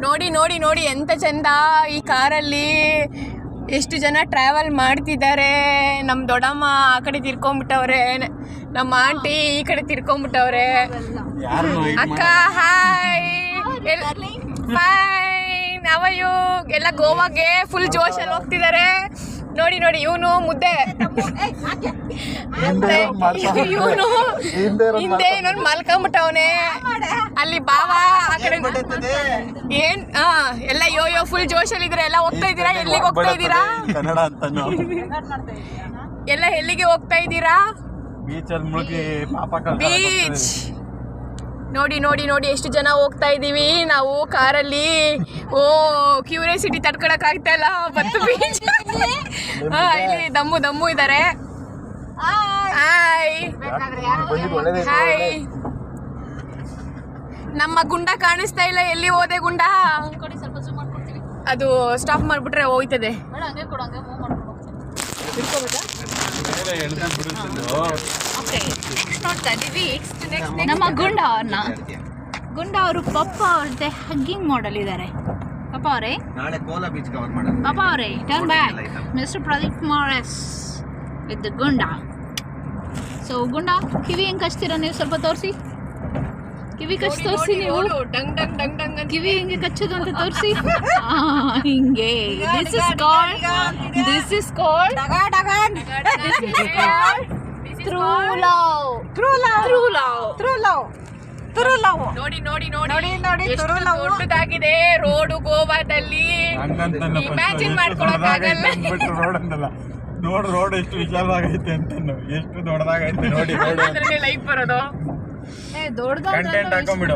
ನೋಡಿ ನೋಡಿ ನೋಡಿ ಎಂತ ಚಂದ ಈ ಕಾರಲ್ಲಿ ಎಷ್ಟು ಜನ ಟ್ರಾವೆಲ್ ಮಾಡ್ತಿದ್ದಾರೆ. ನಮ್ಮ ದೊಡ್ಡಮ್ಮ ಆ ಕಡೆ ತಿರ್ಕೊಂಡ್ಬಿಟ್ಟವ್ರೆ, ನಮ್ಮ ಆಂಟಿ ಈ ಕಡೆ ತಿರ್ಕೊಂಡ್ಬಿಟ್ಟವ್ರೆ. ಅಕ್ಕ hi, fine, how are you? ಎಲ್ಲ ಗೋವಾಗೆ ಫುಲ್ ಜೋಶಲ್ಲಿ ಹೋಗ್ತಿದ್ದಾರೆ. ನೋಡಿ ನೋಡಿ ಇವನು ಮುದ್ದೆ, ಇವನು ಹಿಂದೆ ಇನ್ನೊಂದು ಮಲ್ಕೊಂಬಿಟ್ಟವನೆ. ಅಲ್ಲಿ ಬಾವ ಆ ಕಡೆ ಏನ್ ಎಲ್ಲ ಯೋ ಫುಲ್ ಜೋಶಲ್ಲಿ ಇದ್ರೆ. ಎಲ್ಲ ಹೋಗ್ತಾ ಇದ್ದೀರಾ? ಎಲ್ಲಿಗೆ ಹೋಗ್ತಾ ಇದ್ದೀರಾ? ಎಲ್ಲ ಎಲ್ಲಿಗೆ ಹೋಗ್ತಾ ಇದ್ದೀರಾ? ಬೀಚ್. ನೋಡಿ ನೋಡಿ ನೋಡಿ ಎಷ್ಟು ಜನ ಹೋಗ್ತಾ ಇದೀವಿ ನಾವು ಕಾರಲ್ಲಿ. ಓ ಕ್ಯೂರಿಯಾಸಿಟಿ ತಡ್ಕೊಳಕ್ ಆಗ್ತಾ ಇಲ್ಲ. ಬತ್ತು ಬೀಚ್. ಇಲ್ಲಿ ದಮ್ಮು ಇದ್ದಾರೆ. Hi hi. ನಮ್ಮ ಗುಂಡ ಕಾಣಿಸ್ತಾ ಇಲ್ಲ. ಎಲ್ಲಿ ಹೋದೆ ಗುಂಡ? ಅದು ಸ್ಟಾಪ್ ಮಾಡ್ಬಿಟ್ರೆ ಹೋಯ್ತದೆ. ನಮ್ಮ ಗುಂಡ ಅವರು ಪಪ್ಪ ಅವ್ರದ್ದೇ ಹಗ್ಗಿಂಗ್ ಮಾಡಲ್ ಇದ್ದಾರೆ. ಪಪ್ಪ ಅವರೇ turn back. Mister Pradeep Kumar is with Gunda. So Gunda ಕಿವಿ ಹೆಂಗೆ ಕಚ್ತೀರಾ ನೀವು? ಸ್ವಲ್ಪ ತೋರಿಸಿ. ಕಿವಿ ಕಚ್ಚಿ ತೋರಿಸಿ ನೀವು. ಕಿವಿ ಹೆಂಗೆ ಕಚ್ಚೋದು ಅಂತ ತೋರಿಸಿ. ಹಿಂಗೆ. ದಿಸ್ ಇಸ್ ಕಾಲ್ಡ್ ನೋಡಿ ನೋಡಿ ನೋಡಿ ನೋಡಿ ದೊಡ್ಡದಾಗಿದೆ ರೋಡು ಗೋವಾದಲ್ಲಿ. ಇಮ್ಯಾಜಿನ್ ಮಾಡ್ಕೊಳಕ್ಕಾಗಲ್ಲ. ರೋಡ್ ಎಷ್ಟು ವಿಶಾಲವಾಗೈತೆ ಅಂತ, ಎಷ್ಟು ದೊಡ್ಡದಾಗೈತೆ ನೋಡಿ. ಲೈಫ್ ಬರೋದು ದೊಡ್ಡದಾಗಿ ಕಂಟೆಂಟ್ ಹಾಕೊಂಡ್ಬಿಡು.